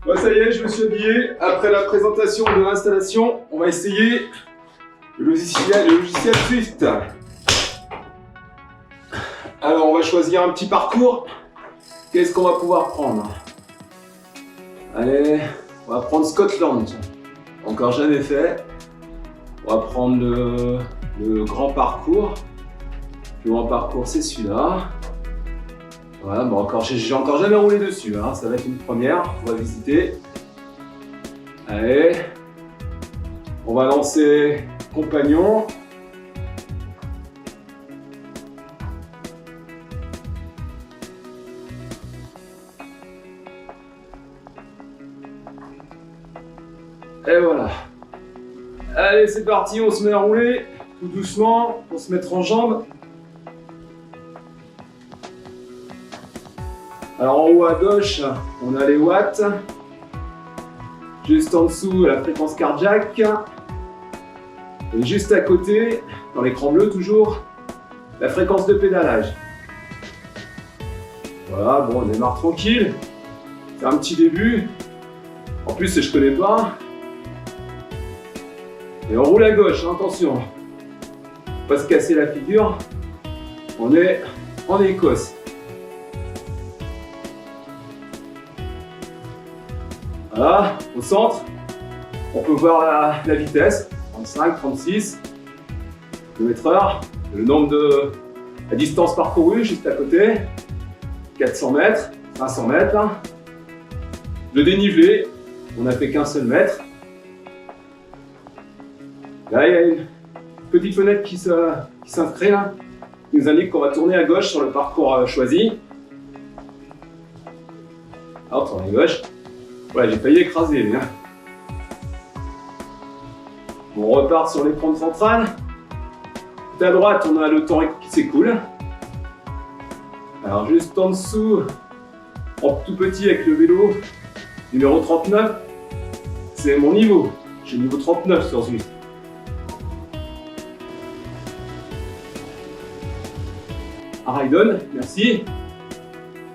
Bon, ça y est, je me suis habillé. Après la présentation de l'installation, on va essayer le logiciel Swift. Alors, on va choisir un petit parcours. Qu'est-ce qu'on va pouvoir prendre? Allez, on va prendre Scotland. Encore jamais fait. On va prendre le grand parcours. Le grand parcours, c'est celui-là. Voilà, bon, j'ai encore jamais roulé dessus, hein. Ça va être une première, on va visiter. Allez, on va lancer compagnon. Et voilà. Allez, c'est parti, on se met à rouler tout doucement pour se mettre en jambes. Alors en haut à gauche, on a les watts. Juste en dessous, la fréquence cardiaque. Et juste à côté, dans l'écran bleu toujours, la fréquence de pédalage. Voilà, bon, on démarre tranquille. C'est un petit début. En plus, je connais pas. Et on roule à gauche, hein, attention. Faut pas se casser la figure. On est en Écosse. Voilà, au centre, on peut voir la vitesse, 35, 36 km/h, le nombre de la distance parcourue juste à côté, 400 mètres, 500 mètres. Là. Le dénivelé, on n'a fait qu'un seul mètre. Là, il y a une petite fenêtre qui s'inscrit là, qui nous indique qu'on va tourner à gauche sur le parcours choisi. Alors, tourner à gauche. Voilà, j'ai failli écraser lui. Hein. On repart sur l'écran central. Tout à droite, on a le temps qui s'écoule. Alors juste en dessous, en tout petit avec le vélo, numéro 39, c'est mon niveau. J'ai niveau 39 sur Zwift. Un ride-on, merci.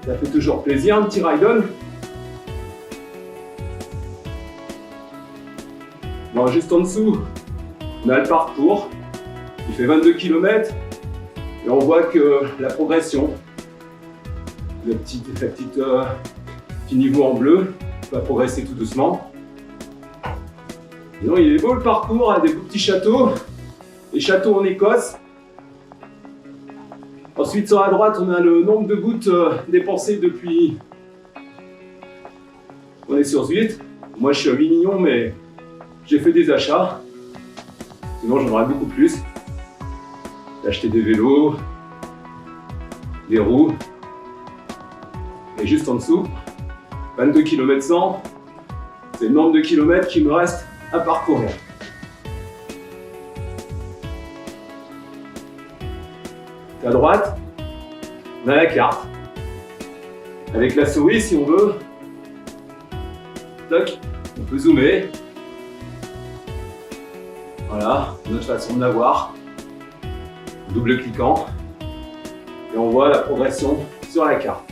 Ça fait toujours plaisir, un petit ride-on. Bon, juste en dessous, on a le parcours, il fait 22 km et on voit que la progression, le petit niveau en bleu, va progresser tout doucement. Et donc, il est beau le parcours, il y a des beaux petits châteaux, les châteaux en Écosse. Ensuite, sur la droite, on a le nombre de gouttes dépensées depuis. On est sur Zwift. Moi, je suis à 8 millions, mais j'ai fait des achats, sinon j'en aurais beaucoup plus. J'ai acheté des vélos, des roues, et juste en dessous, 22 km 100, c'est le nombre de kilomètres qui me reste à parcourir. À droite, on a la carte, avec la souris si on veut. Toc, on peut zoomer. Voilà, une autre façon de la voir, double-cliquant, et on voit la progression sur la carte.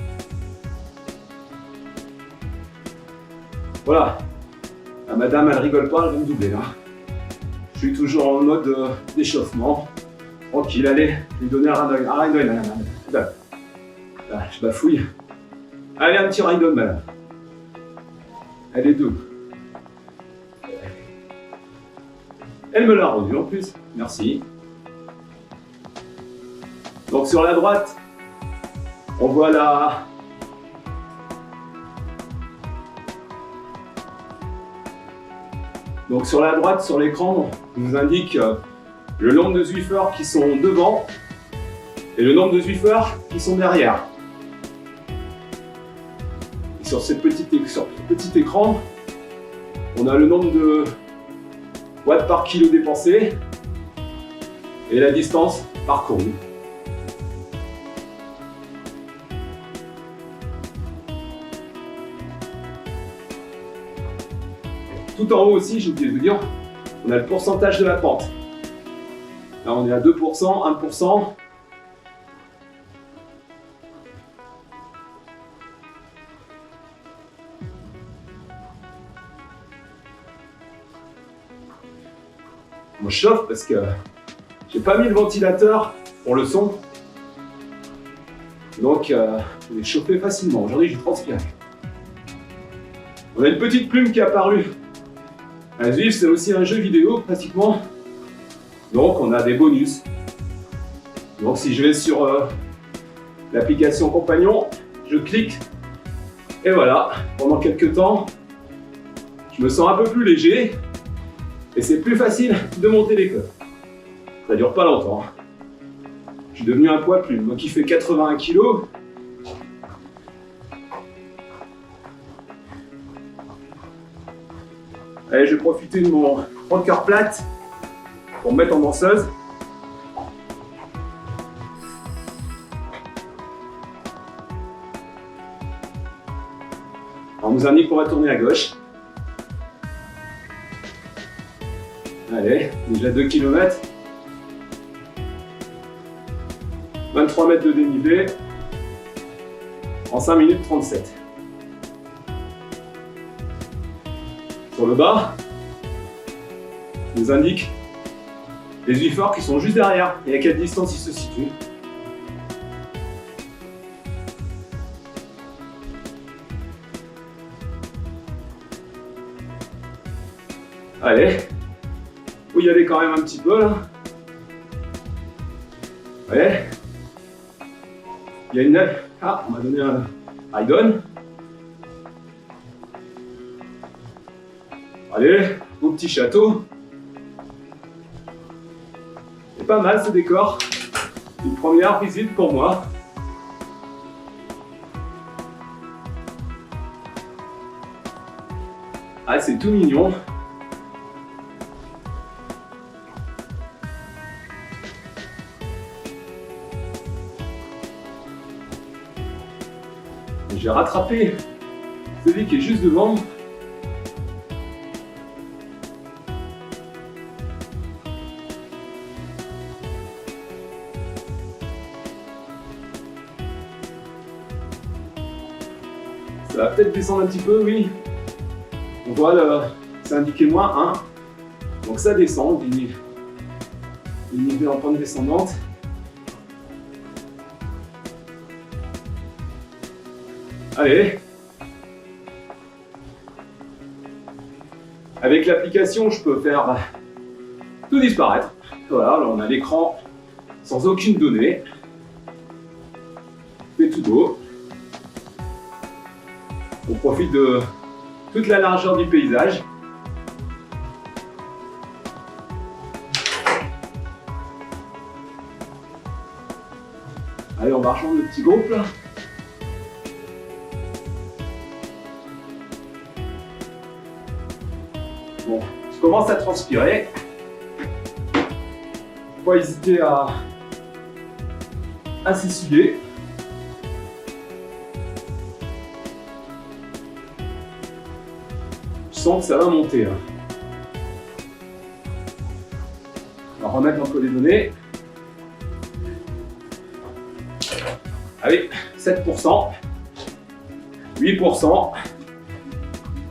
Voilà, la madame elle rigole pas, elle va me doubler là. Je suis toujours en mode d'échauffement, tranquille, allez, je vais lui donner un ride-on, madame. Là, je bafouille. Allez, un petit ride-on, madame. Elle est double. Elle me l'a rendu en plus, merci. Donc sur la droite, on voit la... Donc sur la droite, sur l'écran, on nous indique le nombre de Zwifters qui sont devant et le nombre de Zwifters qui sont derrière. Et sur ce petit écran, on a le nombre de watts par kilo dépensé et la distance parcourue. Tout en haut aussi, j'ai oublié de vous dire, on a le pourcentage de la pente. Là, on est à 2%, 1%. Moi, je chauffe parce que j'ai pas mis le ventilateur pour le son. Donc, je vais chauffer facilement. Aujourd'hui, j'ai transpiré. On a une petite plume qui est apparue. Un Zwift, c'est aussi un jeu vidéo, pratiquement. Donc, on a des bonus. Donc, si je vais sur l'application Compagnon, je clique. Et voilà, pendant quelques temps, je me sens un peu plus léger. Et c'est plus facile de monter les côtes. Ça dure pas longtemps. Je suis devenu un poids plume. Donc, il fait 81 kg. Allez, je vais profiter de mon cœur plate pour me mettre en danseuse. On nous indique qu'on va tourner à gauche. Allez, déjà 2 km. 23 mètres de dénivelé. En 5 minutes 37. Sur le bas, on nous indique les efforts qui sont juste derrière et à quelle distance ils se situent. Allez, faut y aller quand même un petit peu là. Ouais. Il y a une... Ah, on m'a donné un Ride-on. Allez, au petit château. C'est pas mal ce décor. Une première visite pour moi. Ah, c'est tout mignon. J'ai rattrapé celui qui est juste devant. Ça va peut-être descendre un petit peu, oui. On voit, c'est indiqué moins 1. Donc ça descend, dénivelé en pente descendante. Allez. Avec l'application, je peux faire tout disparaître. Voilà, là on a l'écran sans aucune donnée. C'est tout beau. On profite de toute la largeur du paysage. Allez, on va rejoindre le petit groupe là. Bon, je commence à transpirer. Faut pas hésiter à s'essuyer. Je sens que ça va monter. Hein. On va remettre un peu les données. Allez, 7%, 8%,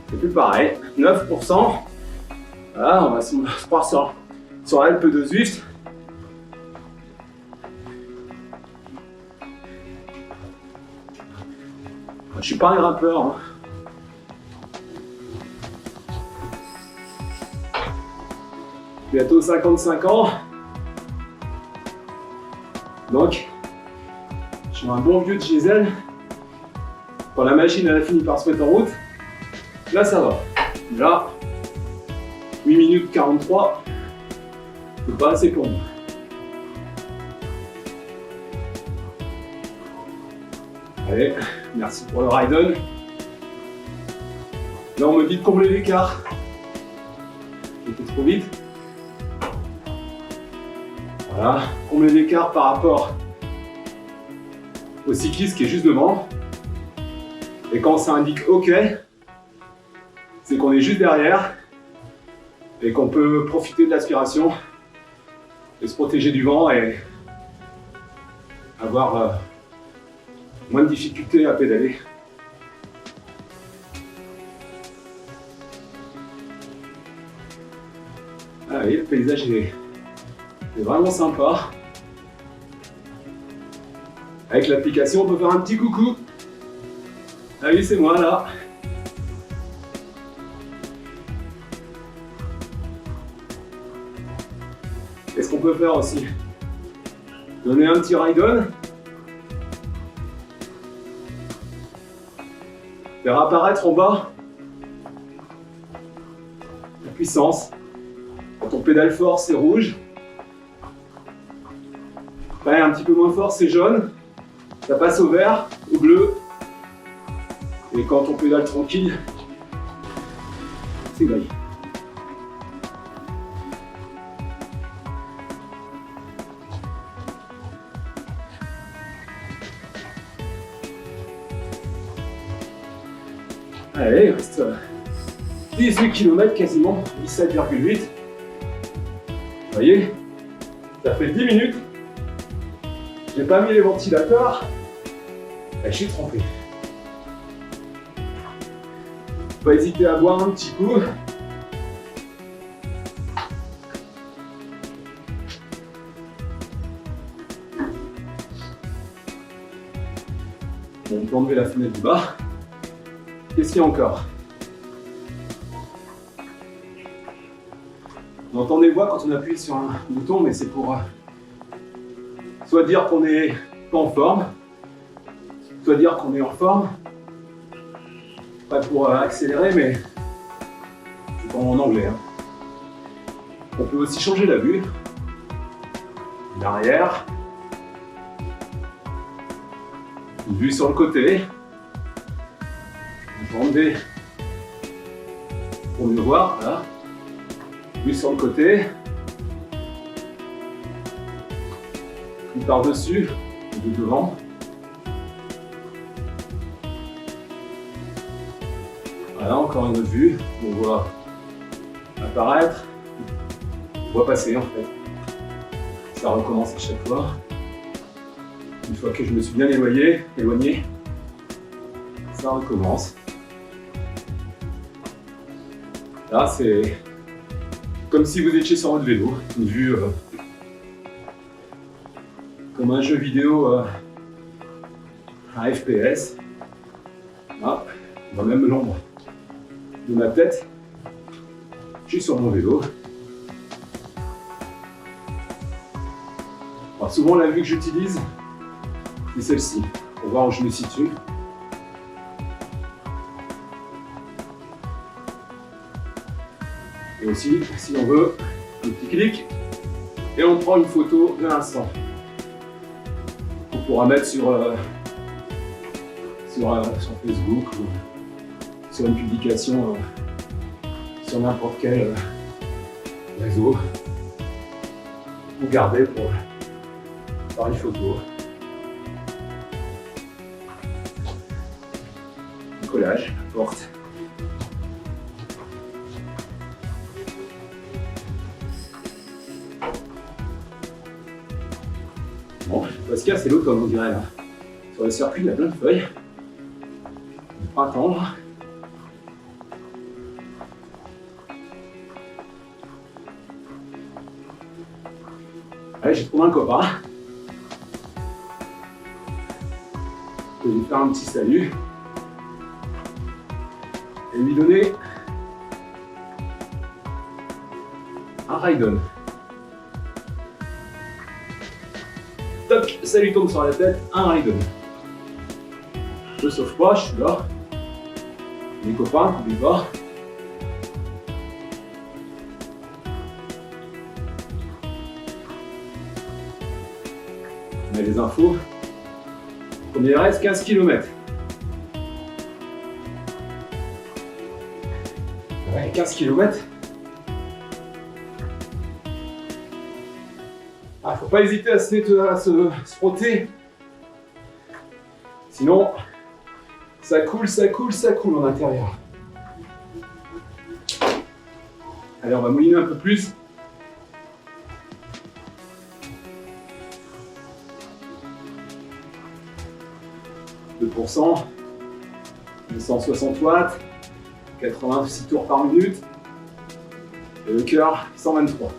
c'est plus pareil, 9%. Voilà, on va se croire sur l'Alpe de Zwift. Je suis pas un grimpeur. Hein. Bientôt 55 ans. Donc, je suis un bon vieux de diesel. Quand la machine elle a fini par se mettre en route, là ça va. Là, 8 minutes 43, c'est pas assez pour moi. Allez, merci pour le ride-on. Là on me dit de combler l'écart. J'ai fait trop vite. Voilà, combler l'écart par rapport au cycliste qui est juste devant. Et quand ça indique OK, c'est qu'on est juste derrière et qu'on peut profiter de l'aspiration et se protéger du vent et avoir moins de difficultés à pédaler. Ah oui, le paysage est vraiment sympa. Avec l'application, on peut faire un petit coucou. Ah oui, c'est moi là. Qu'est-ce qu'on peut faire aussi? Donner un petit ride-on. Faire apparaître en bas la puissance. Quand on pédale fort, c'est rouge. Pareil, un petit peu moins fort, c'est jaune. Ça passe au vert, au bleu. Et quand on pédale tranquille, c'est gris. Allez, il reste 18 km quasiment, 17,8. Vous voyez, ça fait 10 minutes. J'ai pas mis les ventilateurs. Et je suis trempé. Pas hésiter à boire un petit coup. Bon, on peut enlever la fenêtre du bas. Qu'est-ce qu'il y a encore? On entend des voix quand on appuie sur un bouton, mais c'est pour soit dire qu'on n'est pas en forme, soit dire qu'on est en forme. Pas pour accélérer, mais c'est en anglais. Hein. On peut aussi changer la vue. L'arrière. Une vue sur le côté. On peut enlever pour mieux voir. Voilà. Vue sur le côté. Vue par-dessus, vue devant. Voilà, encore une autre vue. On voit apparaître. On voit passer en fait. Ça recommence à chaque fois. Une fois que je me suis bien éloigné, ça recommence. Là, c'est comme si vous étiez sur votre vélo, une vue comme un jeu vidéo à FPS. Là, dans même l'ombre de ma tête, je suis sur mon vélo. Alors, souvent, la vue que j'utilise, c'est celle-ci, pour voir où je me situe. Et aussi, si on veut, un petit clic, et on prend une photo de l'instant. On pourra mettre sur Facebook ou sur une publication sur n'importe quel réseau. Ou garder pour faire une photo. Un collage, n'importe. Bon, parce qu'il y a, c'est l'automne, on dirait là. Sur le circuit, il y a plein de feuilles. Il faut attendre. Allez, j'ai trouvé un copain. Je vais lui faire un petit salut. Et lui donner un ride-on. Toc, ça lui tombe sur la tête, un ride-on. Je ne sauve pas, je suis là. Mes copains, n'oubliez pas. On a les infos. Combien il reste? 15 km. Ouais, 15 km. Ah, faut pas hésiter à se frotter. Sinon, ça coule en intérieur. Allez, on va mouiner un peu plus. %, 260 watts, 86 tours par minute. Et le cœur, 123.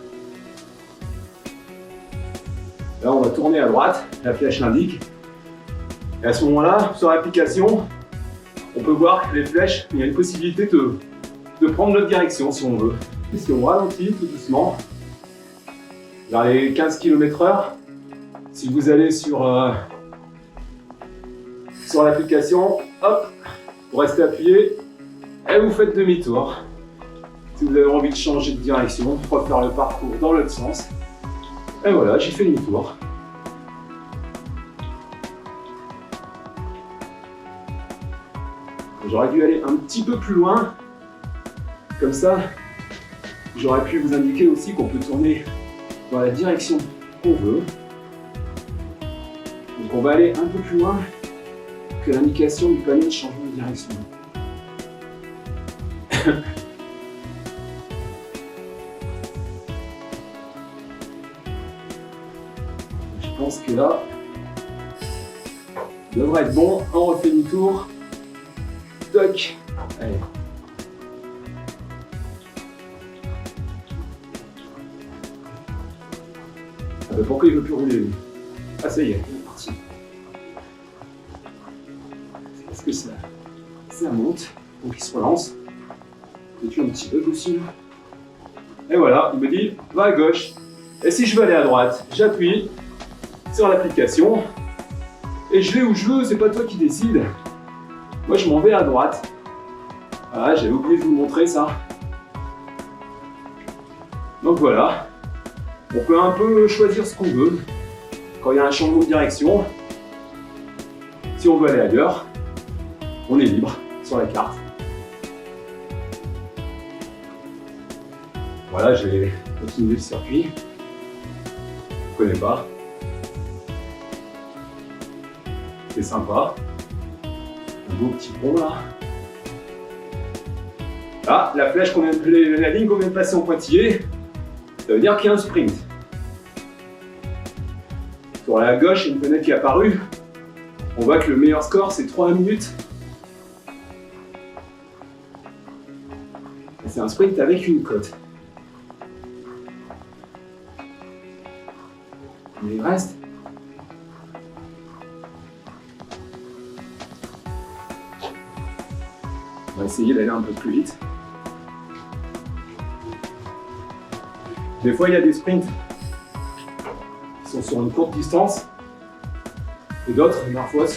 Là, on va tourner à droite, la flèche l'indique. Et à ce moment-là, sur l'application, on peut voir que les flèches, il y a une possibilité de prendre notre direction si on veut. Et si on ralentit tout doucement, vers les 15 km/h, si vous allez sur l'application, hop, vous restez appuyé et vous faites demi-tour. Si vous avez envie de changer de direction, refaire le parcours dans l'autre sens. Et voilà, j'ai fait demi-tour. J'aurais dû aller un petit peu plus loin. Comme ça, j'aurais pu vous indiquer aussi qu'on peut tourner dans la direction qu'on veut. Donc on va aller un peu plus loin que l'indication du panneau de changement de direction. Je pense que là, ça devrait être bon. On refait demi-tour. Toc. Allez. Ah bah pourquoi il ne veut plus rouler lui? Ah ça y est, il est parti. Parce que ça monte, donc il se relance. J'ai eu un petit bug aussi là. Et voilà, il me dit va à gauche. Et si je veux aller à droite, j'appuie sur l'application et je vais où je veux, c'est pas toi qui décides. Moi je m'en vais à droite. Voilà, j'avais oublié de vous montrer ça. Donc voilà. On peut un peu choisir ce qu'on veut. Quand il y a un changement de direction, si on veut aller ailleurs, on est libre sur la carte. Voilà, je vais continuer le circuit. Je ne connais pas. C'est sympa. Un beau petit pont là. Ah, la flèche qu'on vient de, la ligne qu'on vient de passer en pointillé, ça veut dire qu'il y a un sprint. Sur la gauche, il y a une fenêtre qui est apparue. On voit que le meilleur score, c'est 3 minutes. Et c'est un sprint avec une cote. Mais il reste. On va essayer d'aller un peu plus vite. Des fois, il y a des sprints qui sont sur une courte distance et d'autres, parfois, ça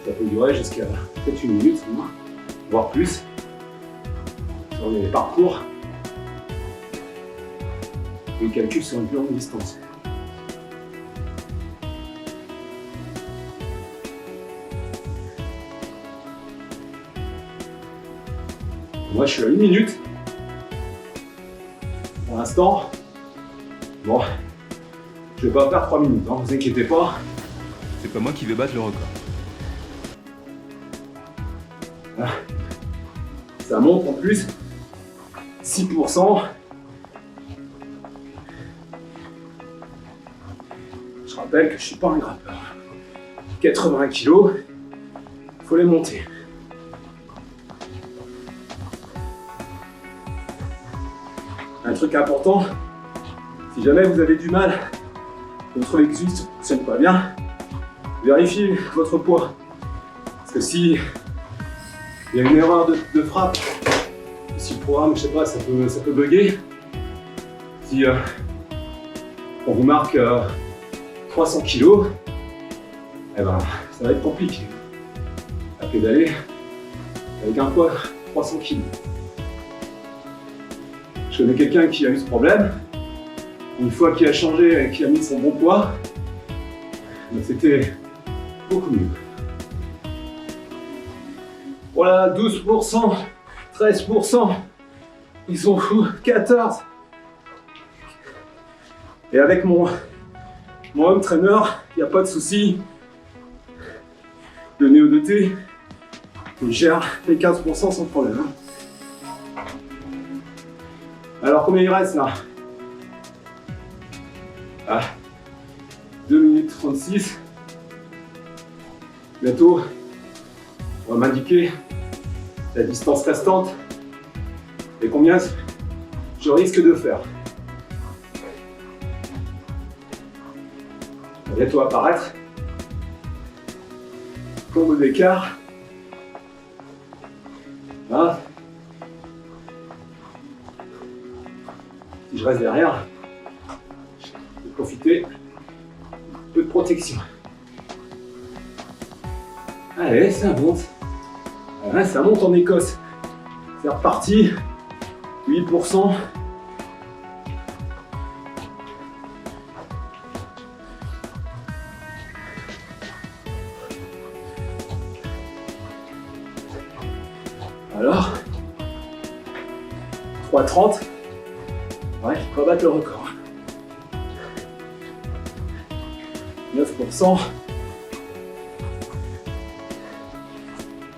peut durer jusqu'à peut-être 1 minute, voire plus, sur les parcours. Et calcul sur une plus longue distance. Moi, je suis à 1 minute. Pour l'instant, bon, je vais pas faire 3 minutes, hein, vous inquiétez pas. C'est pas moi qui vais battre le record. Ah, ça monte en plus, 6%. Je rappelle que je suis pas un grappeur. 80 kg, il faut les monter. Un truc important, si jamais vous avez du mal, vous trouvez que ça ne fonctionne pas bien, vérifiez votre poids. Parce que si il y a une erreur de frappe, si le programme, je sais pas, ça peut bugger. Si on vous marque 300 kg, eh ben, ça va être compliqué à pédaler avec un poids 300 kg. Je connais quelqu'un qui a eu ce problème. Une fois qu'il a changé et qu'il a mis son bon poids, ben c'était beaucoup mieux. Voilà, 12%, 13%, ils sont fous, 14%. Et avec mon home trainer, il n'y a pas de souci. Le néo-doté, il gère les 15% sans problème. Alors combien il reste là? Ah, 2 minutes 36. Bientôt, on va m'indiquer la distance restante. Et combien je risque de faire. Ça va bientôt apparaître. Courbe d'écart. Là. Si je reste derrière, je vais profiter un peu de protection. Allez, ça monte. Voilà, ça monte en Écosse. C'est reparti. 8%. Alors, 3,30. Ouais, je peux battre le record. 9%.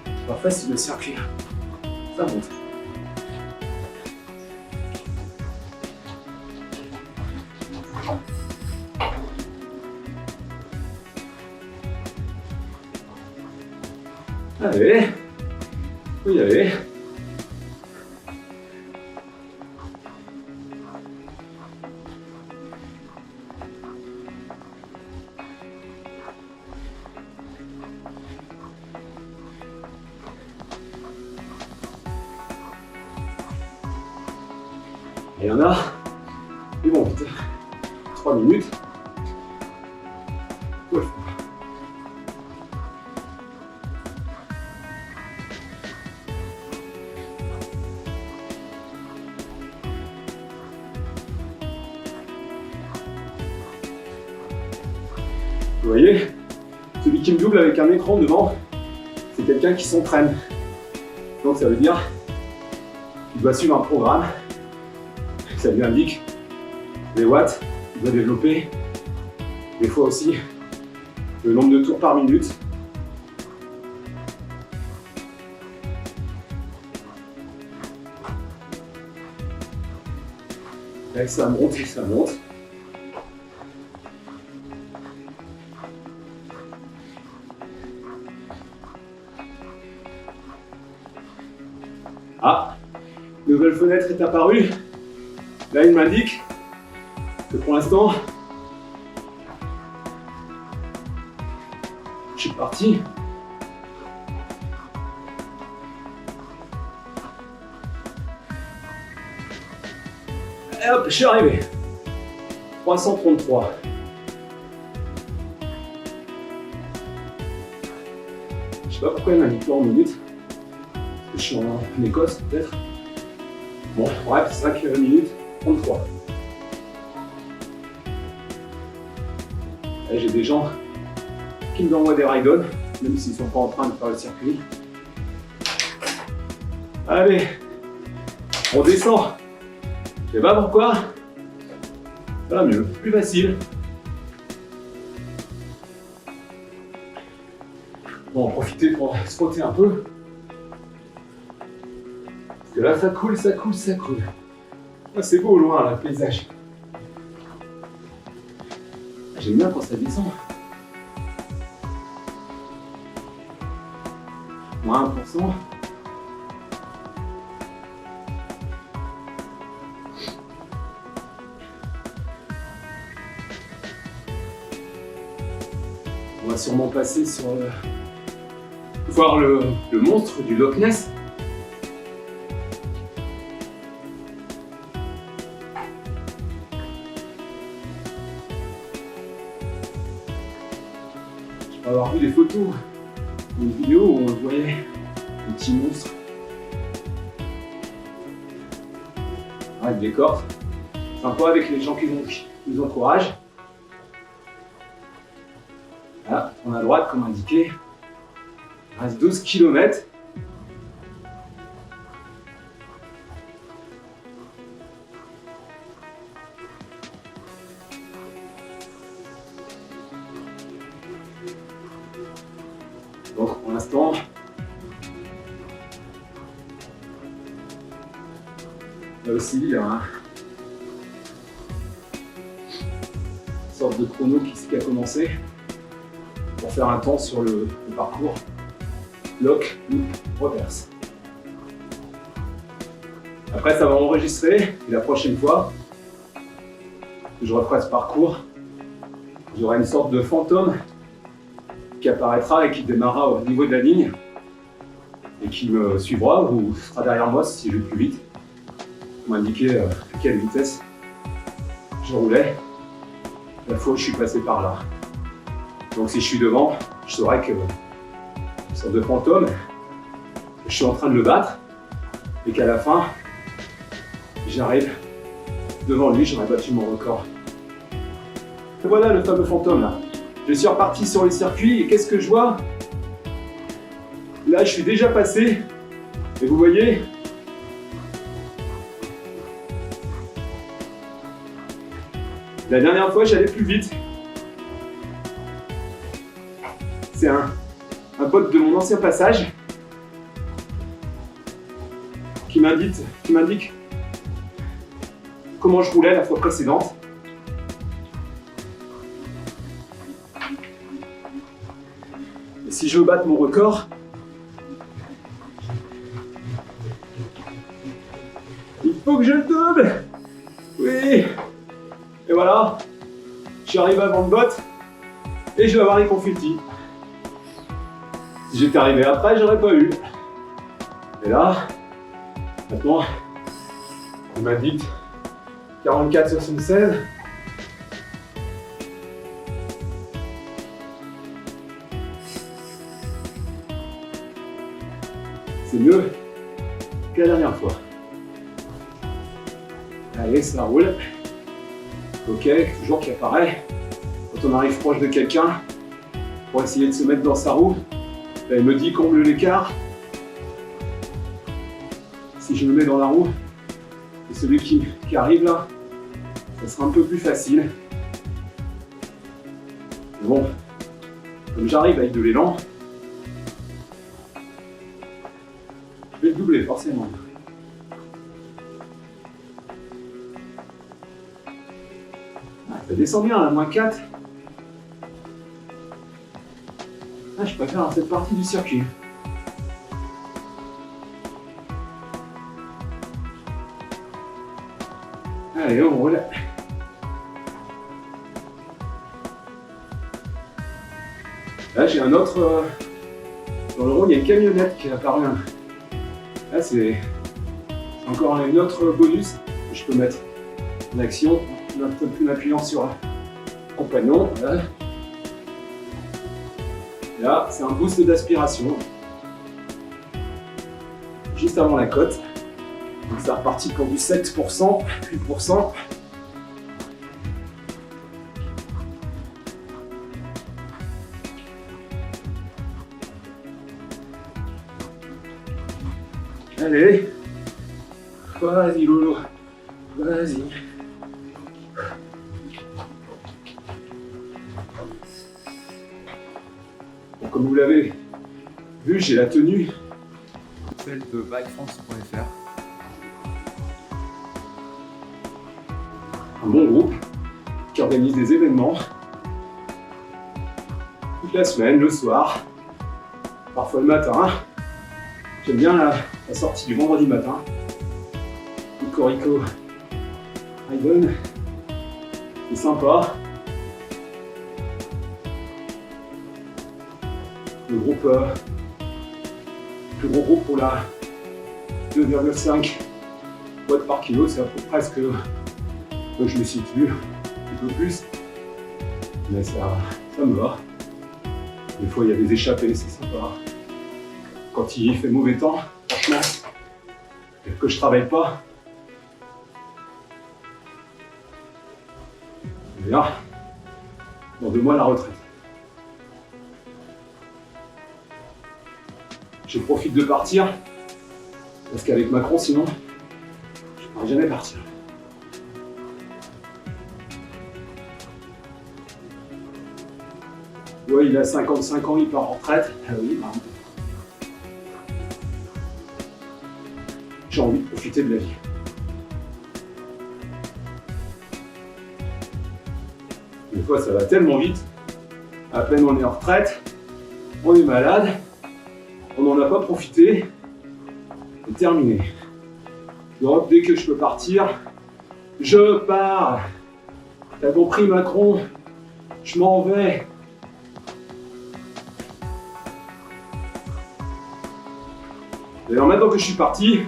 C'est pas facile le circuit. Ça monte. Allez, faut y aller. Il y en a, ils vont vite. 3 minutes. Faut le faire. Vous voyez, celui qui me double avec un écran devant, c'est quelqu'un qui s'entraîne. Donc ça veut dire qu'il doit suivre un programme. Ça lui indique les watts qu'il doit développer. Des fois aussi le nombre de tours par minute. Et ça monte et ça monte. Ah, nouvelle fenêtre est apparue. Là, il m'indique que pour l'instant, je suis parti. Et hop, je suis arrivé. 333. Je sais pas pourquoi il m'indique pas en minutes. Je suis en Écosse, peut-être. Bon, bref, 5 minutes, 33. Là, j'ai des gens qui me envoient des ride-on, même s'ils ne sont pas en train de faire le circuit. Allez, on descend. Je sais pas pourquoi. Ça va mieux, plus facile. Bon, on va profiter pour se frotter un peu. Parce que là, ça coule, ça coule, ça coule. Ah, c'est beau au loin, là, le paysage. J'aime bien quand ça descend. Moins 1%. On va sûrement passer sur voir le monstre du Loch Ness. Je peux avoir vu des photos ou une vidéo où on le voyait, le petit monstre. Ah, il décore. Sympa avec les gens qui nous encouragent. Là, on a droite, comme indiqué. Il reste 12 km. Donc pour l'instant, là aussi il y a une sorte de chrono qui a commencé pour faire un temps sur le parcours lock, loop, reverse. Après, ça va enregistrer, et la prochaine fois que je referai ce parcours, j'aurai une sorte de fantôme qui apparaîtra et qui démarrera au niveau de la ligne et qui me suivra ou sera derrière moi si je vais plus vite pour m'indiquer à quelle vitesse je roulais la fois où je suis passé par là. Donc si je suis devant, je saurai que une sorte de fantôme, je suis en train de le battre et qu'à la fin, j'arrive devant lui, j'aurais battu mon record. Et voilà le fameux fantôme là. Je suis reparti sur le circuit et qu'est-ce que je vois? Là, je suis déjà passé et vous voyez, la dernière fois, j'allais plus vite. C'est un pote de mon ancien passage qui m'indique comment je roulais la fois précédente. Et si je veux battre mon record, il faut que je le double. Oui. Et voilà, je suis arrivé avant le bot et je vais avoir les confettis. Si j'étais arrivé après, j'aurais pas eu. Et là, maintenant, on m'indique 44,76. C'est mieux que la dernière fois. Allez, ça roule. Ok, toujours qui apparaît. Quand on arrive proche de quelqu'un, pour essayer de se mettre dans sa roue, là, il me dit comble l'écart. Si je me mets dans la roue, et celui qui arrive là, ça sera un peu plus facile. Mais bon, comme j'arrive avec de l'élan, je vais le doubler forcément. Ça descend bien, là, -4. Ah, je préfère cette partie du circuit. Allez, on roule. Là, j'ai un autre... dans le rond, il y a une camionnette qui est apparue. Là, c'est encore un autre bonus que je peux mettre en action. Un peu plus appuyant sur le compagnon. Voilà. Là, c'est un boost d'aspiration. Juste avant la côte. Donc c'est reparti pour du 7%, 8%. Allez. Vas-y Lolo. Vas-y. Comme vous l'avez vu, j'ai la tenue. Celle de bikefrance.fr. Un bon groupe qui organise des événements toute la semaine, le soir, parfois le matin. J'aime bien la sortie du vendredi matin. Cocorico Raiden, c'est sympa. Le groupe, plus gros groupe pour la 2,5 watts par kilo, c'est à peu près ce que je me situe, un peu plus, mais ça me va. Des fois il y a des échappées, c'est sympa. Quand il fait mauvais temps, franchement, et que je travaille pas, et là, dans 2 mois la retraite. Je profite de partir, parce qu'avec Macron, sinon, je ne pourrais jamais partir. Ouais, il a 55 ans, il part en retraite. Ah oui, bah. J'ai envie de profiter de la vie. Des fois, ça va tellement vite. À peine on est en retraite, on est malade. On n'en a pas profité, c'est terminé. Donc dès que je peux partir, je pars. T'as compris Macron? Je m'en vais. D'ailleurs maintenant que je suis parti,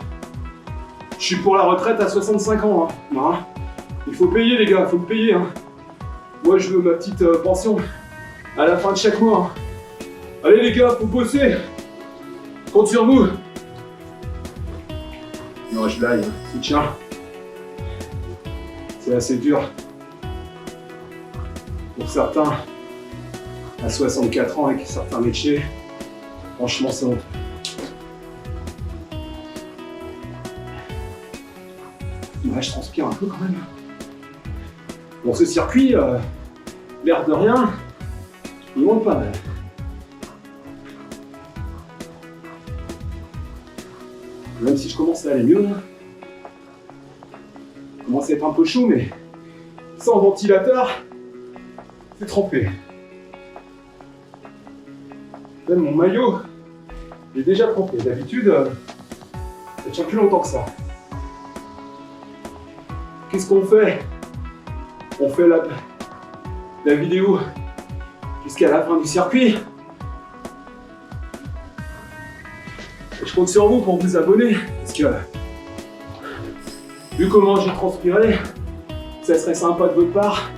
je suis pour la retraite à 65 ans. Hein. Il faut payer les gars, il faut me payer. Hein. Moi je veux ma petite pension à la fin de chaque mois. Hein. Allez les gars, faut bosser. Compte sur vous. Non, je blague, soutien. C'est assez dur. Pour certains, à 64 ans avec certains métiers, franchement c'est honteux. Ouais, je transpire un peu quand même. Bon, ce circuit, l'air de rien, il monte pas mal. Même si je commence à aller mieux, là. Je commence à être un peu chaud, mais sans ventilateur, c'est trempé. Même mon maillot est déjà trempé. D'habitude, ça tient plus longtemps que ça. Qu'est-ce qu'on fait? On fait la vidéo jusqu'à la fin du circuit. Je compte sur vous pour vous abonner, parce que vu comment j'ai transpiré, ça serait sympa de votre part.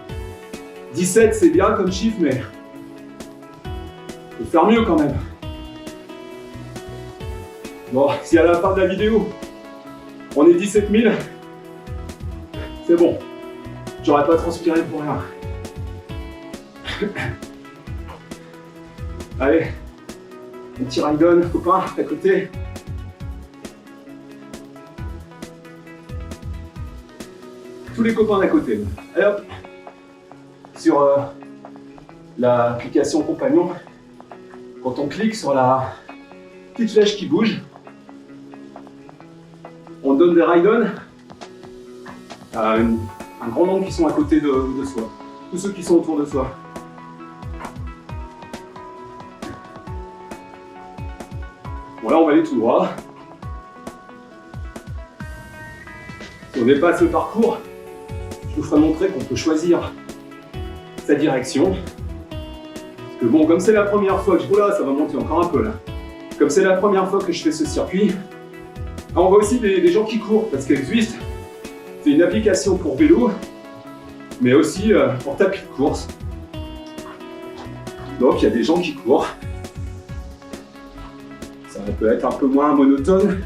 17 c'est bien comme chiffre, mais faut faire mieux quand même. Bon, si à la fin de la vidéo, on est 17 000, c'est bon. J'aurais pas transpiré pour rien. Allez, un petit ride-on, copain, à côté. Tous les copains d'à côté. Allez hop. Sur l'application Compagnon, quand on clique sur la petite flèche qui bouge, on donne des ride-on à un grand nombre qui sont à côté de soi. Tous ceux qui sont autour de soi. Bon là on va aller tout droit. Si on dépasse le parcours, je vous ferai montrer qu'on peut choisir sa direction. Parce que bon, comme c'est la première fois que je... Oula, ça va monter encore un peu là. Comme c'est la première fois que je fais ce circuit, on voit aussi des gens qui courent, parce qu'Exwist, c'est une application pour vélo, mais aussi pour tapis de course. Donc il y a des gens qui courent. Ça peut être un peu moins monotone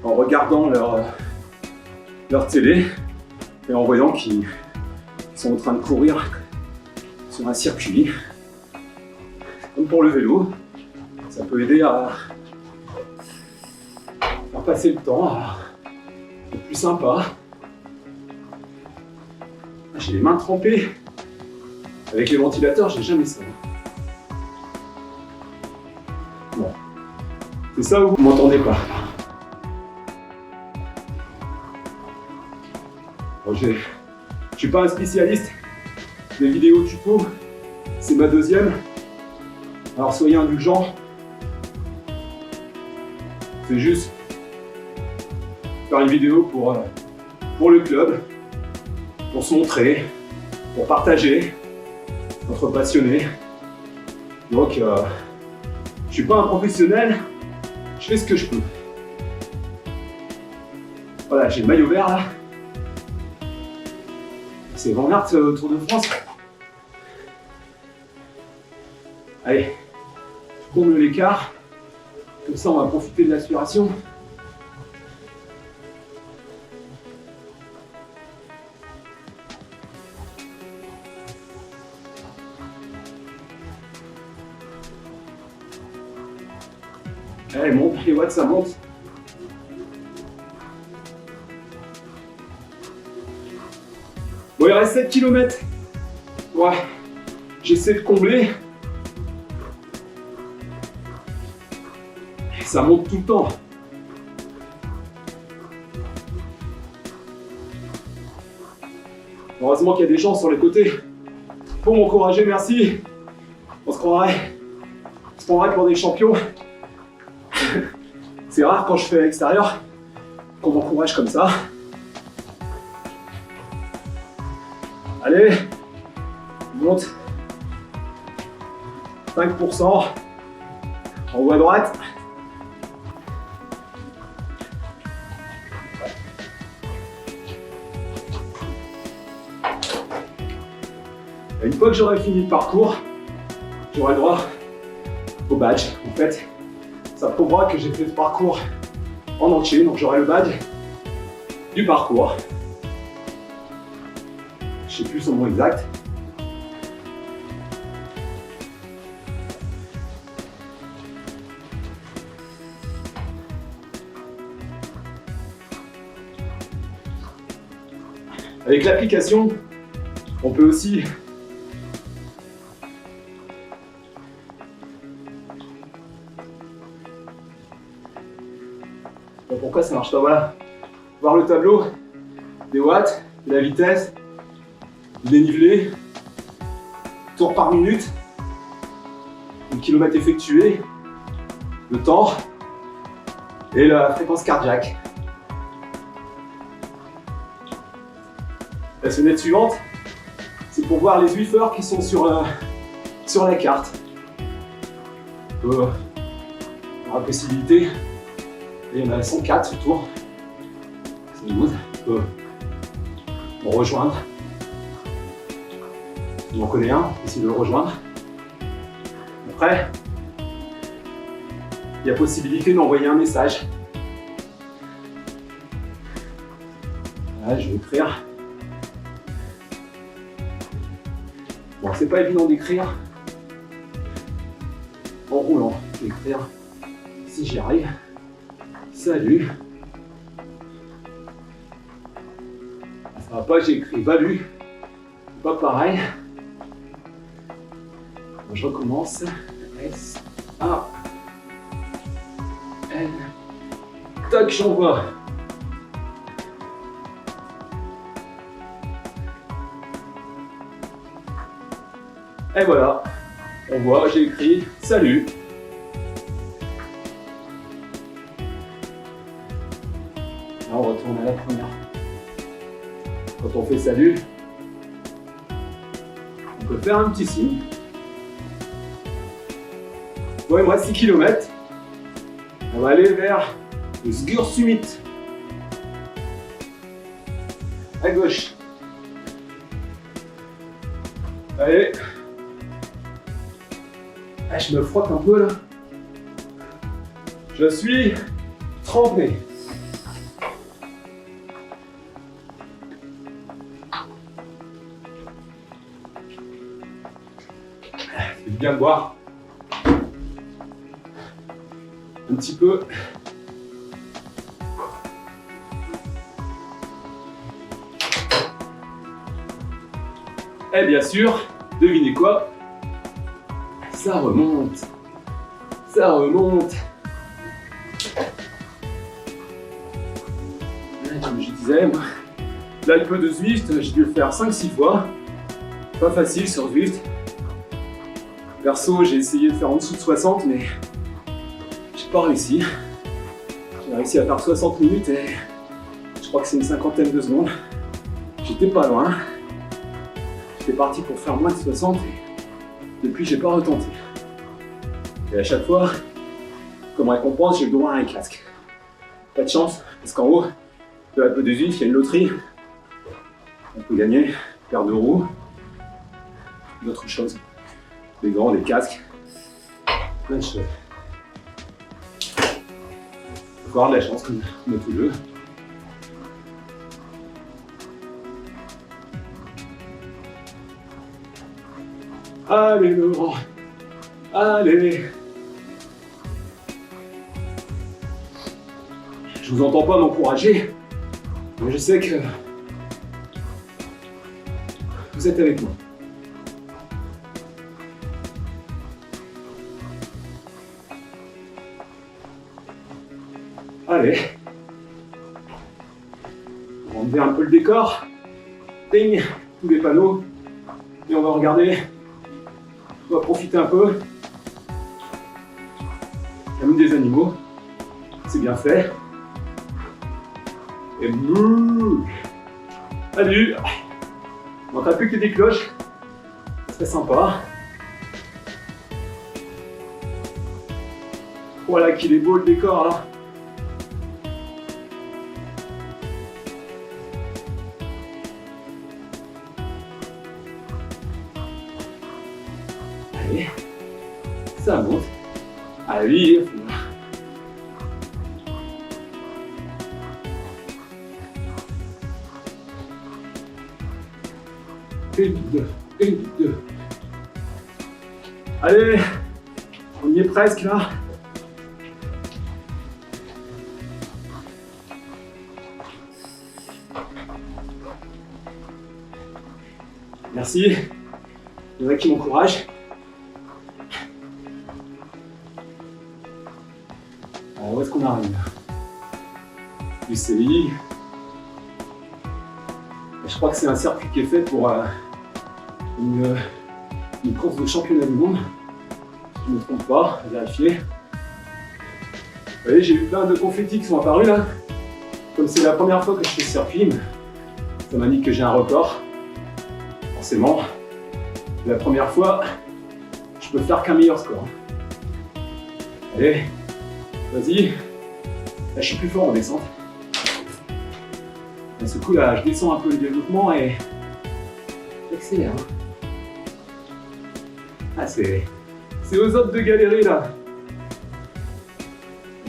en regardant leur télé et en voyant qu'ils sont en train de courir sur un circuit. Comme pour le vélo, ça peut aider à faire passer le temps, à être plus sympa. J'ai les mains trempées. Avec les ventilateurs, j'ai jamais ça. Bon. C'est ça où vous m'entendez pas. Bon, je suis pas un spécialiste des vidéos tuto. C'est ma deuxième. Alors soyez indulgents. C'est juste faire une vidéo pour le club, pour se montrer, pour partager, entre passionnés. Donc, je suis pas un professionnel, je fais ce que je peux. Voilà, j'ai le maillot vert là. C'est Van Aert Tour de France. Allez, je comble l'écart. Comme ça, on va profiter de l'aspiration. Allez, monte, les watts, ça monte. Bon, il reste 7 km. Ouais, j'essaie de combler. Ça monte tout le temps. Heureusement qu'il y a des gens sur les côtés pour m'encourager, merci. On se prendrait pour des champions. C'est rare quand je fais à l'extérieur. qu'on m'encourage comme ça. Allez, monte. 5%. En haut à droite. Et une fois que j'aurai fini le parcours, j'aurai le droit au badge. En fait, ça prouvera que j'ai fait le parcours en entier, donc j'aurai le badge du parcours. Je sais plus son nom exact. Avec l'application, on peut aussi pourquoi ça marche pas, voilà. Voir le tableau des watts, de la vitesse, le dénivelé, tours par minute, le kilomètre effectué, le temps et la fréquence cardiaque. La fenêtre suivante, c'est pour voir les 8 heures qui sont sur la carte. On aura la possibilité, et il y en a 104 ce tour. C'est good. On peut me rejoindre. On en connaît un, essayer de le rejoindre. Après, il y a possibilité d'envoyer un message. Là, je vais écrire. Bon, c'est pas évident d'écrire en roulant. Je vais écrire, si j'y arrive. Salut. Ça va pas, j'ai écrit valu. C'est pas pareil. Je recommence. S, A, N. Tac, j'envoie. Et voilà. On voit, j'ai écrit salut. Là, on retourne à la première. Quand on fait salut, on peut faire un petit signe. Bon, il me reste 6 km. On va aller vers le Sgur Summit. À gauche. Allez. Ah, je me frotte un peu là. Je suis trempé. C'est bien de boire. Un petit peu. Et bien sûr, devinez quoi? Ça remonte. Ça remonte. Là, comme je disais, moi, l'Alpe de Zwift, j'ai dû le faire 5-6 fois. Pas facile sur Zwift. Perso, j'ai essayé de faire en dessous de 60, mais j'ai pas réussi. J'ai réussi à faire 60 minutes et je crois que c'est une cinquantaine de secondes. J'étais pas loin. J'étais parti pour faire moins de 60 et depuis j'ai pas retenté. Et à chaque fois, comme récompense, j'ai le droit à un casque. Pas de chance, parce qu'en haut de l'Alpe de Zwift, il y a une loterie. On peut gagner, paire de roues, d'autres choses. Des gants, des casques, plein de choses. Il faut avoir de la chance comme on a tous deux. Allez Laurent, allez. Je vous entends pas m'encourager, mais je sais que vous êtes avec moi. Allez, on va enlever un peu le décor, ding, tous les panneaux, et on va regarder, on va profiter un peu. Il y a même des animaux, c'est bien fait. Et mouh. Salut. On n'entend plus que des cloches. Ce serait sympa. Voilà qu'il est beau le décor là. Allez, ça monte. Allez, une, deux. Allez, on y est presque là. Merci. Il y en a qui m'encouragent. Alors, où est-ce qu'on arrive? Du CI. Je crois que c'est un circuit qui est fait pour une course de championnat du monde. Si je ne me trompe pas, à vérifier. Vous voyez, j'ai eu plein de confettis qui sont apparus là. Comme c'est la première fois que je fais ce circuit, ça m'indique que j'ai un record. Forcément, la première fois, je peux faire qu'un meilleur score. Allez, vas-y. Là, je suis plus fort en descente. À ce coup là, je descends un peu le développement et j'accélère. Ah, c'est aux autres de galérer là.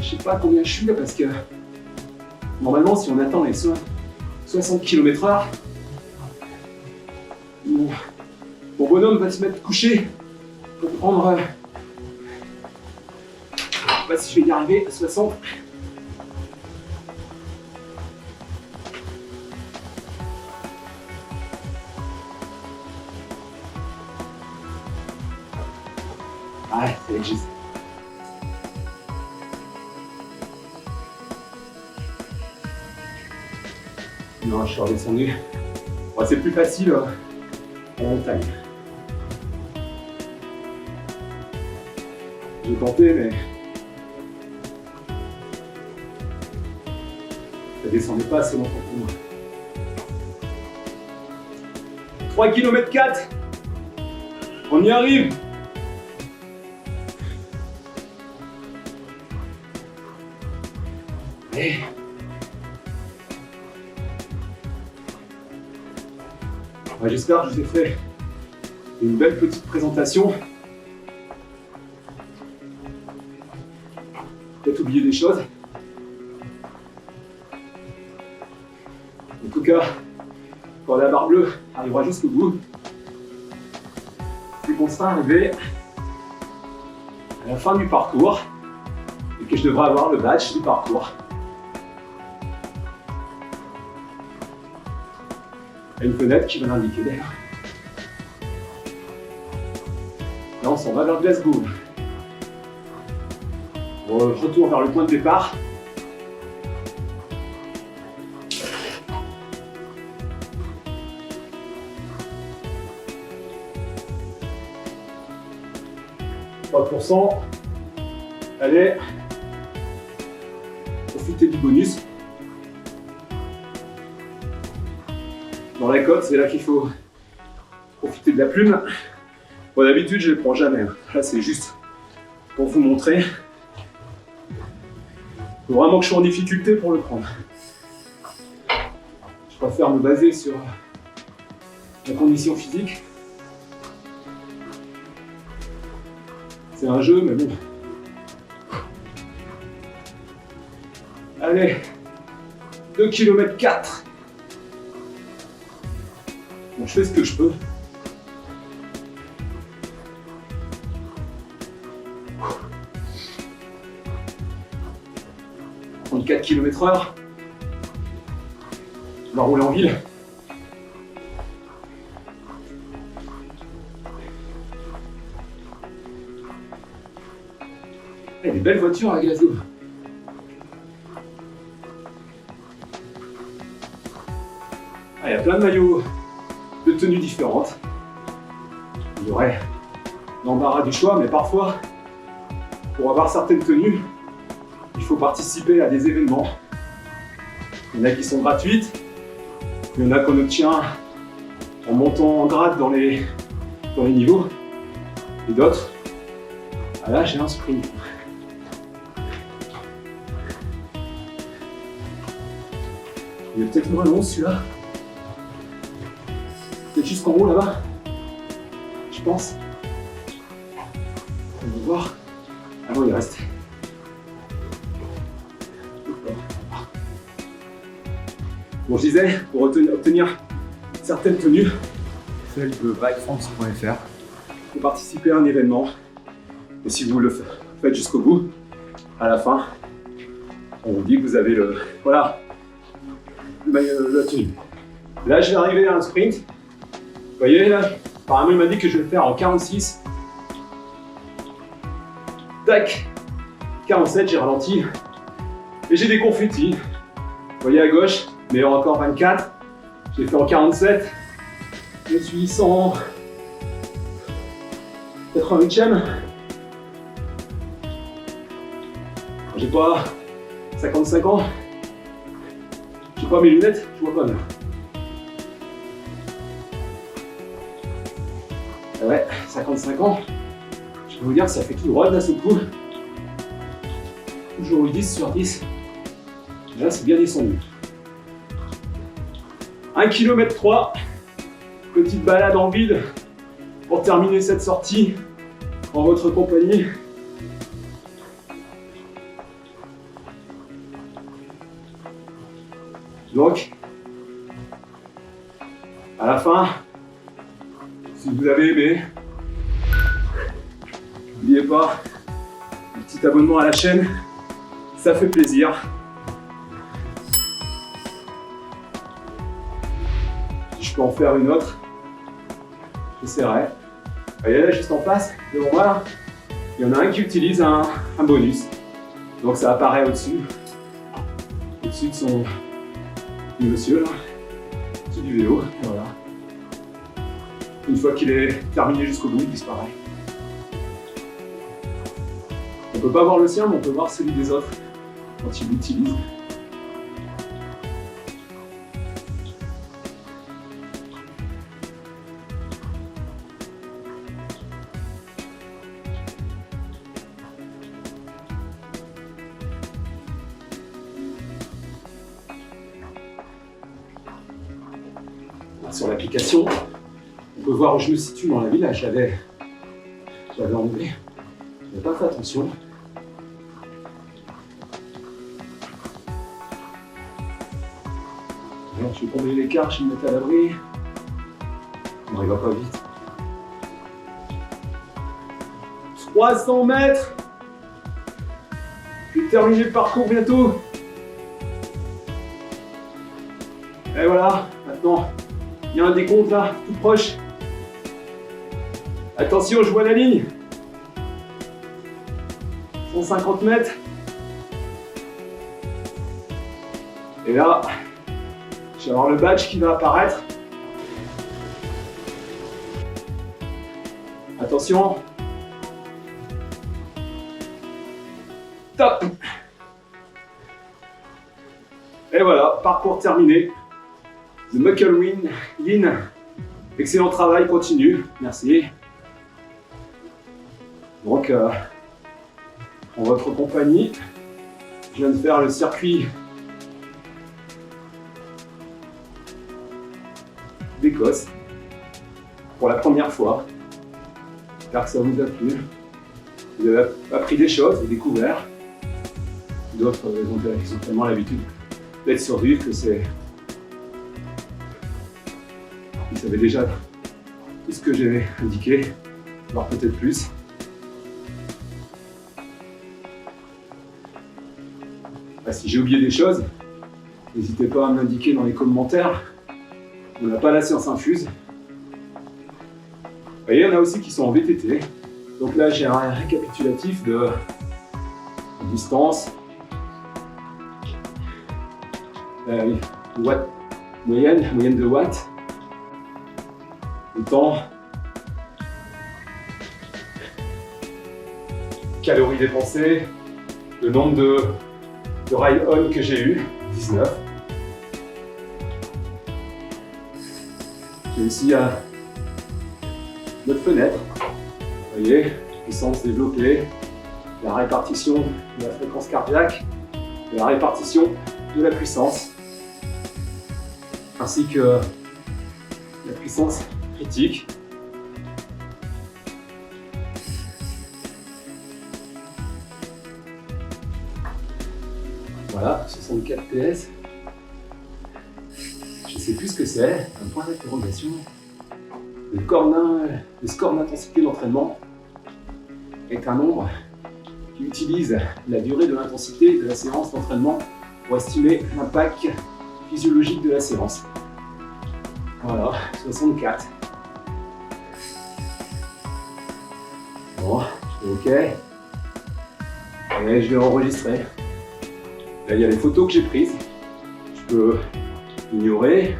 Je sais pas combien je suis là parce que normalement, si on attend les 60 km/h, mon bonhomme va se mettre couché pour prendre. Je sais pas si je vais y arriver à 60. Ouais, c'est juste. Non, je suis redescendu. Bon, c'est plus facile en montagne. J'ai tenté, mais ça descendait pas assez longtemps pour moi. 3 km 4. On y arrive. Allez. Ouais, j'espère que je vous ai fait une belle petite présentation. Peut-être oublié des choses. En tout cas, quand la barre bleue arrivera jusqu'au bout, c'est qu'on sera arrivé à la fin du parcours et que je devrais avoir le badge du parcours. Il y a une fenêtre qui va l'indiquer d'ailleurs. Là, on s'en va vers Glasgow. Bon, je retourne vers le point de départ. %. Allez, profitez du bonus. Dans la côte, c'est là qu'il faut profiter de la plume. Bon, d'habitude, je ne les prends jamais. Là, c'est juste pour vous montrer. Il faut vraiment que je sois en difficulté pour le prendre. Je préfère me baser sur la condition physique. C'est un jeu, mais bon. Allez, 2 km 4. Bon, je fais ce que je peux. « 34 km/h. On va rouler en ville. Il y a des belles voitures à Glasgow. Il y a plein de maillots de tenues différentes. Il y aurait l'embarras du choix, mais parfois, pour avoir certaines tenues, il faut participer à des événements. Il y en a qui sont gratuites, il y en a qu'on obtient en montant en grade dans les niveaux, et d'autres, ah là j'ai un sprint. Il est peut-être moins long celui-là. Peut-être jusqu'en haut là-bas. Je pense. On va voir. Ah non, il reste. Bon, je disais, pour obtenir certaines tenues, Celle de bikefrance.fr. pour participer à un événement. Et si vous le faites jusqu'au bout, à la fin, on vous dit que vous avez le. Voilà. La tenue. Là, je vais arriver à un sprint. Vous voyez, là, apparemment, il m'a dit que je vais le faire en 46. Tac. 47, j'ai ralenti. Et j'ai des confettis. Vous voyez à gauche, meilleur encore 24. Je l'ai fait en 47. Je suis 188e. J'ai pas 55 ans. J'ai pas mes lunettes, je vois pas bien. Ah ouais, 55 ans. Je peux vous dire que ça fait tout droit d'un seul coup. Toujours eu 10 sur 10. Et là, c'est bien descendu. 1 km 3. Petite balade en vide pour terminer cette sortie en votre compagnie. Donc, à la fin, si vous avez aimé, n'oubliez pas, un petit abonnement à la chaîne, ça fait plaisir. Si je peux en faire une autre, j'essaierai. Vous voyez là, juste en face, devant moi, là, il y en a un qui utilise un bonus. Donc ça apparaît au-dessus de son... du monsieur là, au-dessus du vélo, et voilà. Une fois qu'il est terminé jusqu'au bout, il disparaît. On peut pas voir le sien, mais on peut voir celui des autres quand il l'utilise. Sur l'application, on peut voir où je me situe dans la ville. Là, j'avais enlevé. Je n'avais pas fait attention. Alors, je vais combler l'écart, je vais me mettre à l'abri. Non, il va pas vite. 300 mètres. Je vais terminer le parcours bientôt. Et voilà, maintenant. Il y a un décompte là, tout proche. Attention, je vois la ligne. 150 mètres. Et là, je vais avoir le badge qui va apparaître. Attention. Top. Et voilà, parcours terminé. The Muckle Lynn. Excellent travail, continue. Merci. Donc, en votre compagnie, je viens de faire le circuit d'Écosse pour la première fois. J'espère que ça vous a plu. Vous avez appris des choses et découvert. D'autres, ils ont tellement l'habitude d'être sur vue que c'est... Ils savaient déjà tout ce que j'ai indiqué, voire peut-être plus. Si j'ai oublié des choses, n'hésitez pas à me l'indiquer dans les commentaires. On n'a pas la science infuse. Vous voyez, il y en a aussi qui sont en VTT. Donc là, j'ai un récapitulatif de distance, watt, moyenne de watts, le temps, calories dépensées, le nombre de ride-on que j'ai eu, 19. J'ai ici notre fenêtre. Vous voyez, puissance développée, la répartition de la fréquence cardiaque, et la répartition de la puissance, ainsi que la puissance critique. Voilà, 64 PS. Je ne sais plus ce que c'est, un point d'interrogation. Le score d'intensité d'entraînement est un nombre qui utilise la durée de l'intensité de la séance d'entraînement pour estimer l'impact physiologique de la séance. Voilà, 64. Bon, ok. Et je vais enregistrer. Là, il y a les photos que j'ai prises. Je peux l'ignorer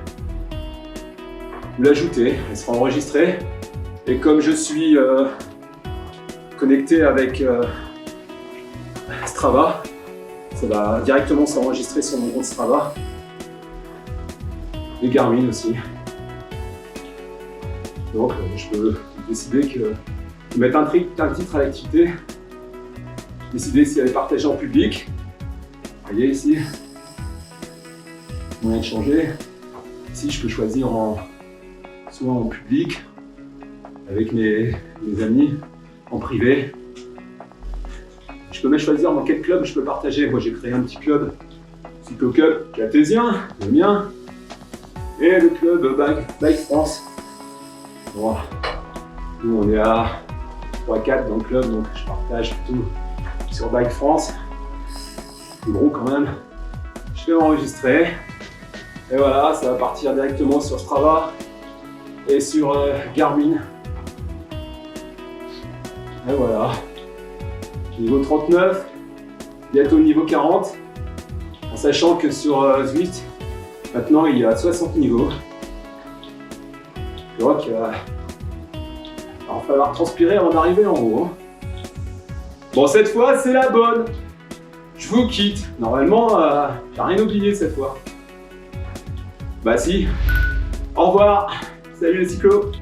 ou l'ajouter. Elle sera enregistrée. Et comme je suis connecté avec Strava, ça va directement s'enregistrer sur mon compte Strava. Et Garmin aussi. Donc, je peux décider de mettre un titre à l'activité, décider si elle est partagée en public. Vous voyez ici, moyen de changer. Ici, je peux choisir soit en public, avec mes amis, en privé. Je peux même choisir dans quel club je peux partager. Moi, j'ai créé un petit club, cyclo-club cartésien, le mien, et le club Bike France. Bon, nous, on est à 3-4 dans le club, donc je partage tout sur Bike France. C'est gros quand même. Je vais enregistrer. Et voilà, ça va partir directement sur Strava et sur Garmin. Et voilà. Niveau 39, bientôt niveau 40. En sachant que sur Zwift, maintenant il y a 60 niveaux. Je vois qu'il va falloir transpirer avant d'arriver en haut. Bon, cette fois, c'est la bonne. Je vous quitte. Normalement, j'ai rien oublié cette fois. Bah si. Au revoir. Salut les cyclos.